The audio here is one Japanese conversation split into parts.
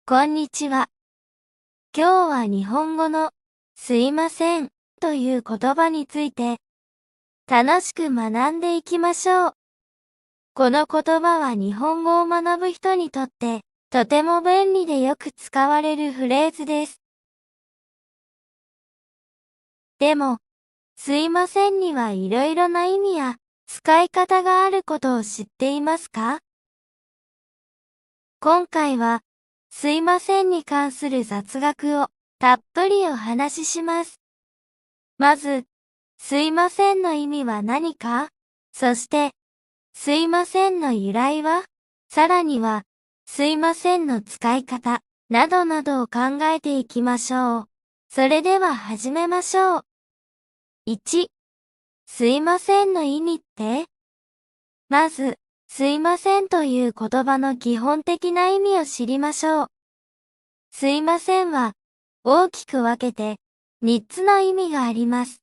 こんにちは。今日は日本語のすいませんという言葉について楽しく学んでいきましょう。この言葉は日本語を学ぶ人にとってとても便利でよく使われるフレーズです。でも、すいませんにはいろいろな意味や使い方があることを知っていますか？今回はすいませんに関する雑学をたっぷりお話しします。まず、すいませんの意味は何か？そして、すいませんの由来は？さらには、すいませんの使い方、などなどを考えていきましょう。それでは始めましょう。1、すいませんの意味って？まず、すいませんという言葉の基本的な意味を知りましょう。すいませんは、大きく分けて、3つの意味があります。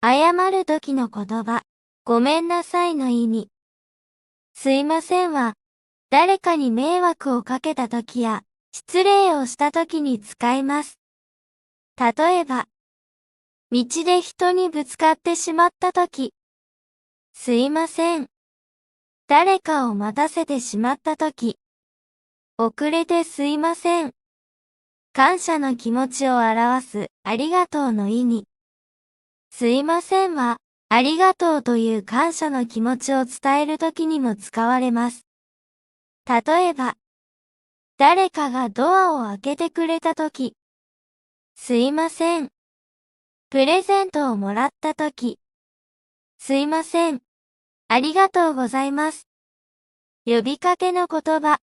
謝る時の言葉、ごめんなさいの意味。すいませんは、誰かに迷惑をかけた時や、失礼をした時に使います。例えば、道で人にぶつかってしまった時、すいません。誰かを待たせてしまった時、遅れてすいません。感謝の気持ちを表すありがとうの意味。すいませんは、ありがとうという感謝の気持ちを伝えるときにも使われます。例えば、誰かがドアを開けてくれたとき、すいません。プレゼントをもらったとき、すいません。ありがとうございます。呼びかけの言葉。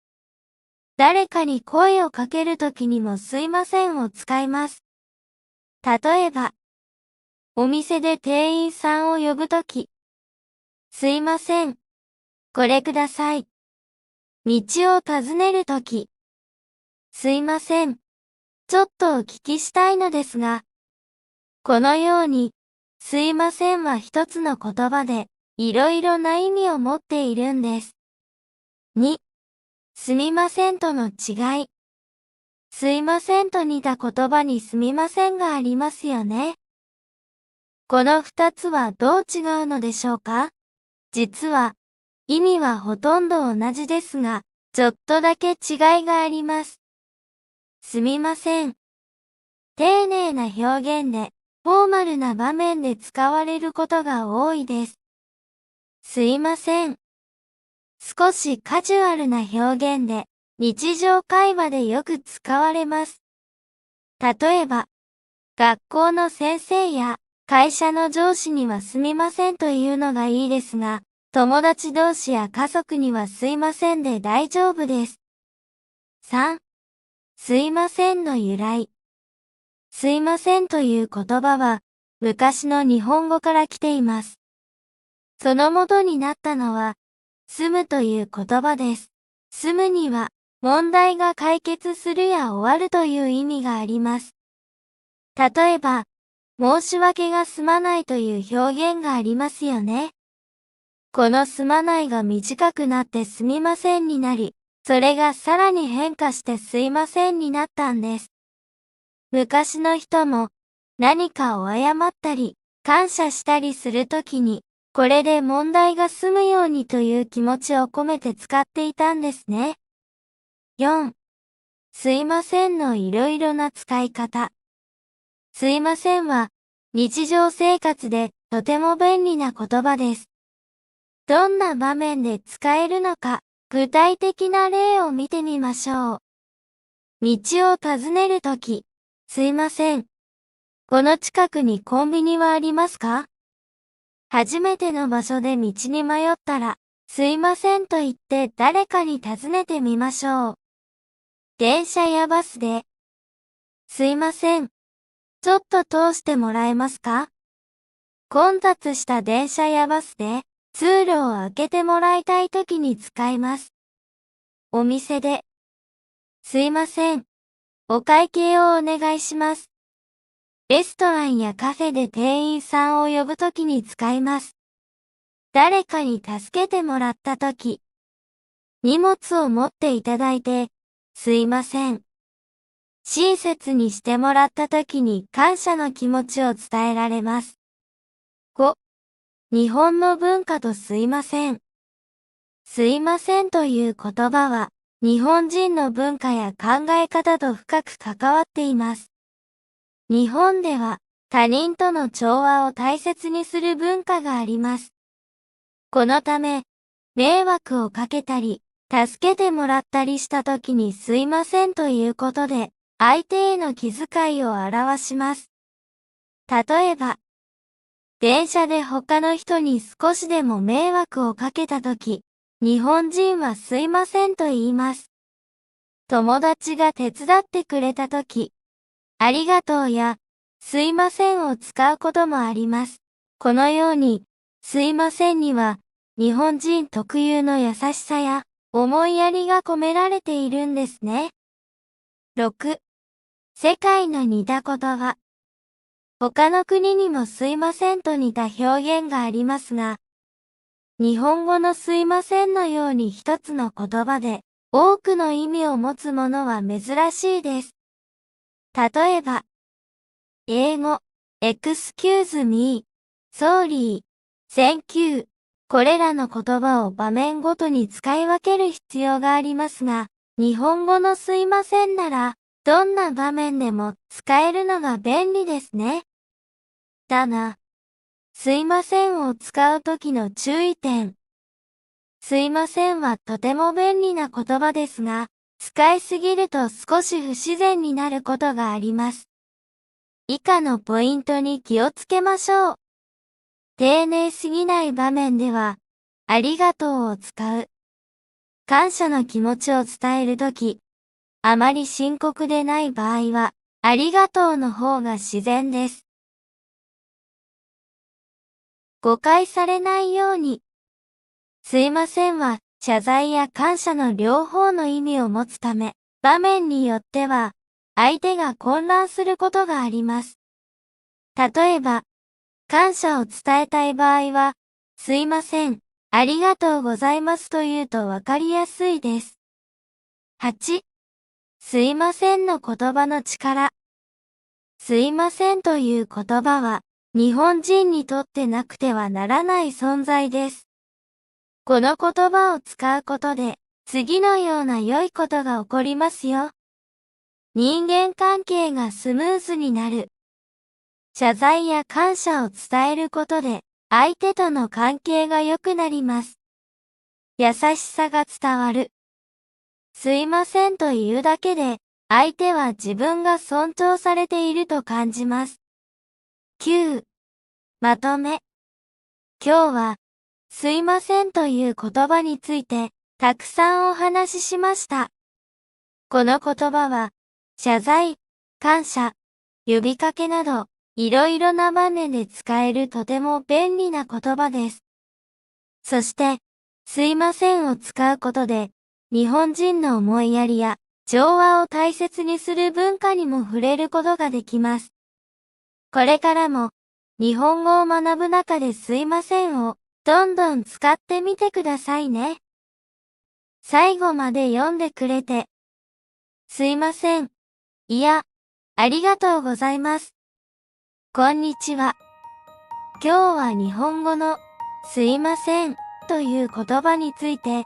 誰かに声をかけるときにもすいませんを使います。例えば、お店で店員さんを呼ぶとき、すいません。これください。道を尋ねるとき、すいません。ちょっとお聞きしたいのですが、このように、すいませんは一つの言葉で、いろいろな意味を持っているんです。2、すみませんとの違い。すいませんと似た言葉にすみませんがありますよね。この二つはどう違うのでしょうか？実は、意味はほとんど同じですが、ちょっとだけ違いがあります。すみません。丁寧な表現で、フォーマルな場面で使われることが多いです。すいません。少しカジュアルな表現で、日常会話でよく使われます。例えば、学校の先生や会社の上司にはすみませんというのがいいですが、友達同士や家族にはすいませんで大丈夫です。3、すいませんの由来。すいませんという言葉は、昔の日本語から来ています。その元になったのは、済むという言葉です。済むには、問題が解決するや終わるという意味があります。例えば、申し訳が済まないという表現がありますよね。この済まないが短くなってすみませんになり、それがさらに変化してすいませんになったんです。昔の人も何かを謝ったり感謝したりするときに、これで問題が済むようにという気持ちを込めて使っていたんですね。4、すいませんのいろいろな使い方。すいませんは日常生活でとても便利な言葉です。どんな場面で使えるのか、具体的な例を見てみましょう。道を尋ねるとき、すいません。この近くにコンビニはありますか？初めての場所で道に迷ったら、すいませんと言って誰かに尋ねてみましょう。電車やバスで、すいません。ちょっと通してもらえますか？混雑した電車やバスで、通路を開けてもらいたいときに使います。お店で、すいません。お会計をお願いします。レストランやカフェで店員さんを呼ぶときに使います。誰かに助けてもらったとき、荷物を持っていただいて、すいません。親切にしてもらった時に感謝の気持ちを伝えられます。5、日本の文化とすいません。すいませんという言葉は、日本人の文化や考え方と深く関わっています。日本では、他人との調和を大切にする文化があります。このため、迷惑をかけたり、助けてもらったりした時にすいませんということで、相手への気遣いを表します。例えば、電車で他の人に少しでも迷惑をかけた時、日本人はすいませんと言います。友達が手伝ってくれた時、ありがとうや、すいませんを使うこともあります。このように、すいませんには、日本人特有の優しさや、思いやりが込められているんですね。6、世界の似た言葉。他の国にもすいませんと似た表現がありますが、日本語のすいませんのように一つの言葉で、多くの意味を持つものは珍しいです。例えば、英語、excuse me、sorry、thank you。これらの言葉を場面ごとに使い分ける必要がありますが、日本語のすいませんなら、どんな場面でも使えるのが便利ですね。だが、すいませんを使うときの注意点。すいませんはとても便利な言葉ですが、使いすぎると少し不自然になることがあります。以下のポイントに気をつけましょう。丁寧すぎない場面では、ありがとうを使う。感謝の気持ちを伝えるとき、あまり深刻でない場合は、ありがとうの方が自然です。誤解されないように。すいませんは、謝罪や感謝の両方の意味を持つため、場面によっては、相手が混乱することがあります。例えば、感謝を伝えたい場合は、すいません、ありがとうございますと言うとわかりやすいです。8、すいませんの言葉の力。すいませんという言葉は、日本人にとってなくてはならない存在です。この言葉を使うことで、次のような良いことが起こりますよ。人間関係がスムーズになる。謝罪や感謝を伝えることで、相手との関係が良くなります。優しさが伝わる。すいませんと言うだけで、相手は自分が尊重されていると感じます。9、まとめ。今日は、すいませんという言葉について、たくさんお話ししました。この言葉は、謝罪、感謝、呼びかけなど、いろいろな場面で使えるとても便利な言葉です。そして、すいませんを使うことで、日本人の思いやりや調和を大切にする文化にも触れることができます。これからも、日本語を学ぶ中ですいませんをどんどん使ってみてくださいね。最後まで読んでくれて、すいません。いや、ありがとうございます。こんにちは。今日は日本語のすいませんという言葉について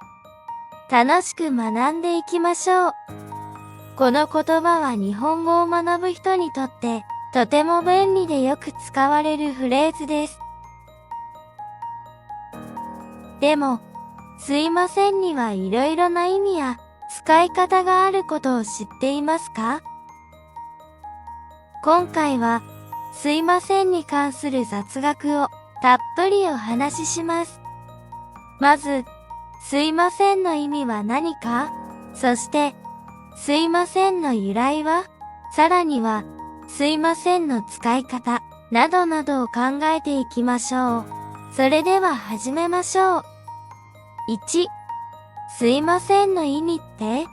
楽しく学んでいきましょう。この言葉は日本語を学ぶ人にとってとても便利でよく使われるフレーズです。でも、すいませんにはいろいろな意味や使い方があることを知っていますか？今回は、すいませんに関する雑学をたっぷりお話しします。まず、すいませんの意味は何か？そして、すいませんの由来は？さらには、すいませんの使い方、などなどを考えていきましょう。それでは始めましょう。1、すいませんの意味って？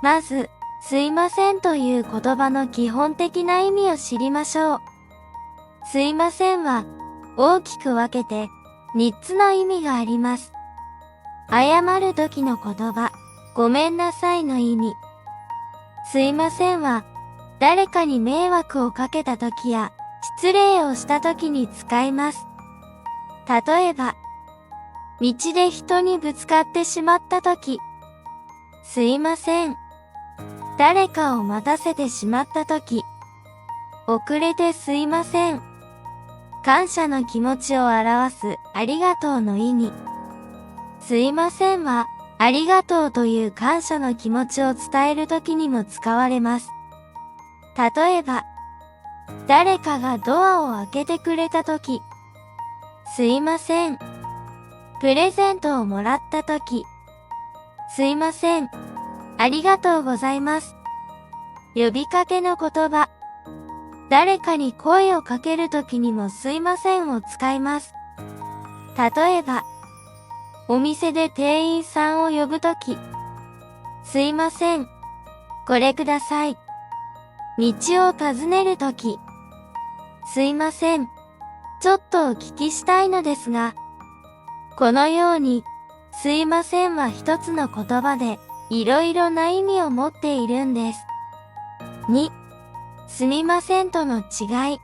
まず、すいませんという言葉の基本的な意味を知りましょう。すいませんは、大きく分けて、3つの意味があります。謝る時の言葉、ごめんなさいの意味、すいませんは、誰かに迷惑をかけた時や、失礼をした時に使います。例えば、道で人にぶつかってしまった時、すいません。誰かを待たせてしまった時、遅れてすいません。感謝の気持ちを表すありがとうの意味。すいませんは、ありがとうという感謝の気持ちを伝えるときにも使われます。例えば、誰かがドアを開けてくれたとき、すいません。プレゼントをもらったとき、すいません。ありがとうございます。呼びかけの言葉。誰かに声をかけるときにもすいませんを使います。例えば、お店で店員さんを呼ぶとき、すいません。これください。道を尋ねるとき、すいません。ちょっとお聞きしたいのですが、このように、すいませんは一つの言葉で、いろいろな意味を持っているんです。2、すみませんとの違い。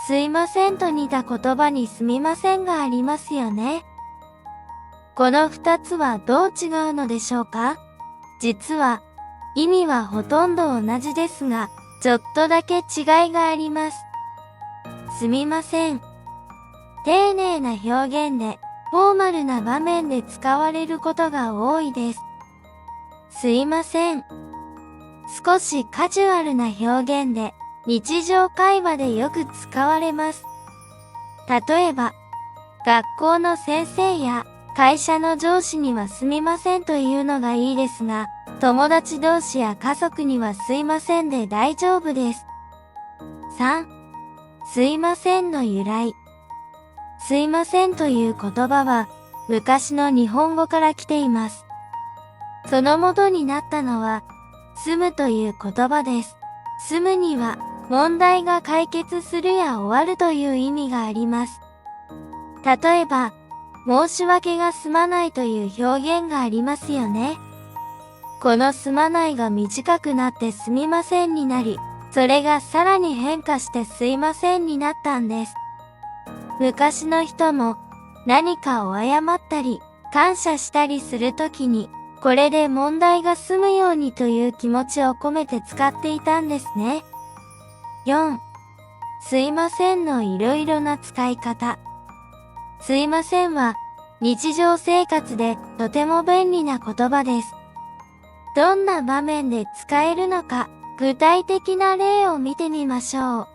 すいませんと似た言葉にすみませんがありますよね。この二つはどう違うのでしょうか？実は、意味はほとんど同じですが、ちょっとだけ違いがあります。すみません。丁寧な表現で、フォーマルな場面で使われることが多いです。すいません。少しカジュアルな表現で、日常会話でよく使われます。例えば、学校の先生や会社の上司にはすみませんというのがいいですが、友達同士や家族にはすいませんで大丈夫です。3、すいませんの由来。すいませんという言葉は、昔の日本語から来ています。その元になったのは、済むという言葉です。済むには、問題が解決するや終わるという意味があります。例えば、申し訳が済まないという表現がありますよね。この済まないが短くなってすみませんになり、それがさらに変化してすいませんになったんです。昔の人も何かを謝ったり感謝したりするときに、これで問題が済むようにという気持ちを込めて使っていたんですね。4、すいませんのいろいろな使い方。すいませんは日常生活でとても便利な言葉です。どんな場面で使えるのか、具体的な例を見てみましょう。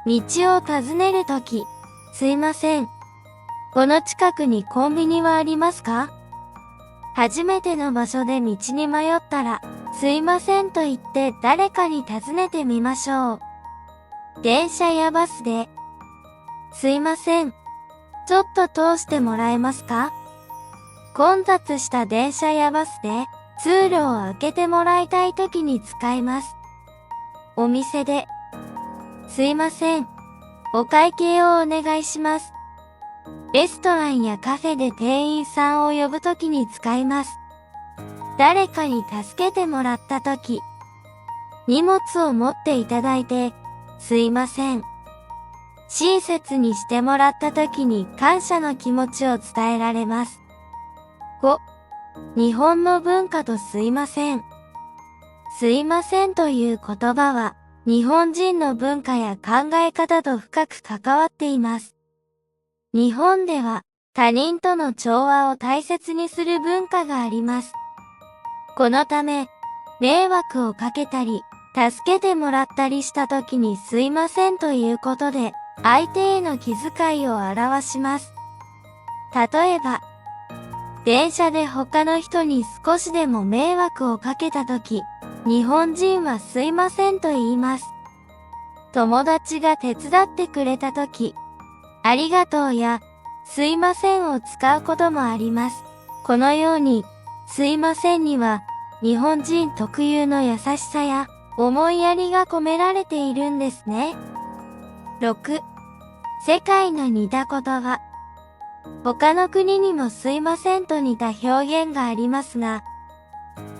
道を尋ねるとき、すいません。この近くにコンビニはありますか？初めての場所で道に迷ったら、すいませんと言って誰かに尋ねてみましょう。電車やバスで、すいません。ちょっと通してもらえますか？混雑した電車やバスで、通路を開けてもらいたいときに使います。お店で、すいません。お会計をお願いします。レストランやカフェで店員さんを呼ぶときに使います。誰かに助けてもらったとき、荷物を持っていただいて、すいません。親切にしてもらったときに感謝の気持ちを伝えられます。5、日本の文化とすいません。すいませんという言葉は、日本人の文化や考え方と深く関わっています。日本では他人との調和を大切にする文化があります。このため、迷惑をかけたり、助けてもらったりした時にすいませんということで、相手への気遣いを表します。例えば、電車で他の人に少しでも迷惑をかけた時、日本人はすいませんと言います。友達が手伝ってくれた時、ありがとうや、すいませんを使うこともあります。このように、すいませんには、日本人特有の優しさや、思いやりが込められているんですね。6、世界の似た言葉。他の国にもすいませんと似た表現がありますが、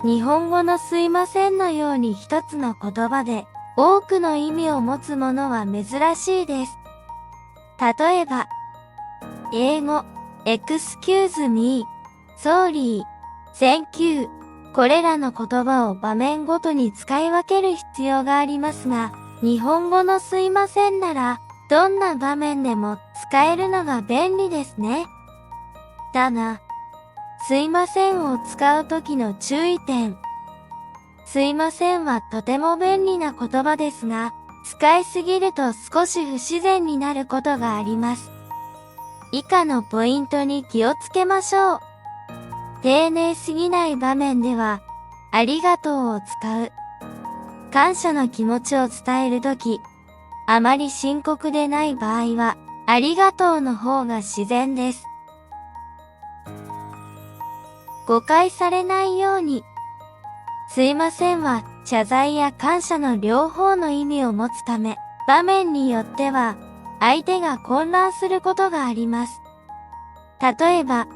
日本語のすいませんのように一つの言葉で多くの意味を持つものは珍しいです。例えば、英語、excuse me、sorry、thank you、これらの言葉を場面ごとに使い分ける必要がありますが、日本語のすいませんなら、どんな場面でも使えるのが便利ですね。だが、すいませんを使うときの注意点。すいませんはとても便利な言葉ですが、使いすぎると少し不自然になることがあります。以下のポイントに気をつけましょう。丁寧すぎない場面では、ありがとうを使う。感謝の気持ちを伝えるとき、あまり深刻でない場合は、ありがとうの方が自然です。誤解されないように。すいませんは、謝罪や感謝の両方の意味を持つため、場面によっては、相手が混乱することがあります。例えば、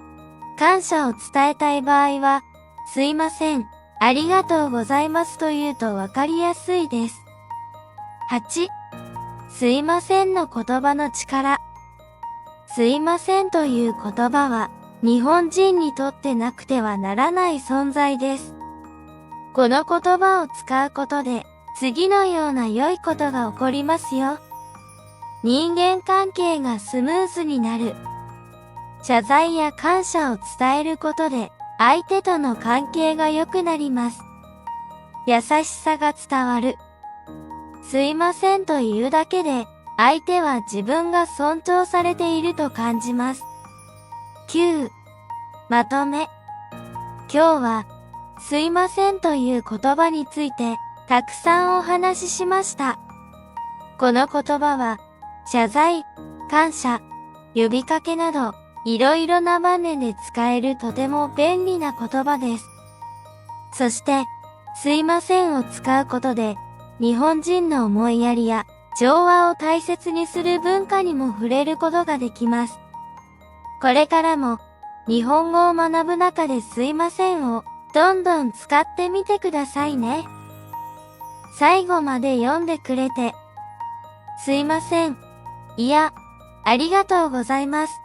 感謝を伝えたい場合は、すいません、ありがとうございますと言うとわかりやすいです。8、すいませんの言葉の力。すいませんという言葉は、日本人にとってなくてはならない存在です。この言葉を使うことで、次のような良いことが起こりますよ。人間関係がスムーズになる。謝罪や感謝を伝えることで、相手との関係が良くなります。優しさが伝わる。すいませんと言うだけで、相手は自分が尊重されていると感じます。9、まとめ。今日は、すいませんという言葉について、たくさんお話ししました。この言葉は、謝罪、感謝、呼びかけなど、いろいろな場面で使えるとても便利な言葉です。そして、すいませんを使うことで、日本人の思いやりや調和を大切にする文化にも触れることができます。これからも、日本語を学ぶ中ですいませんをどんどん使ってみてくださいね。最後まで読んでくれて、すいません。いや、ありがとうございます。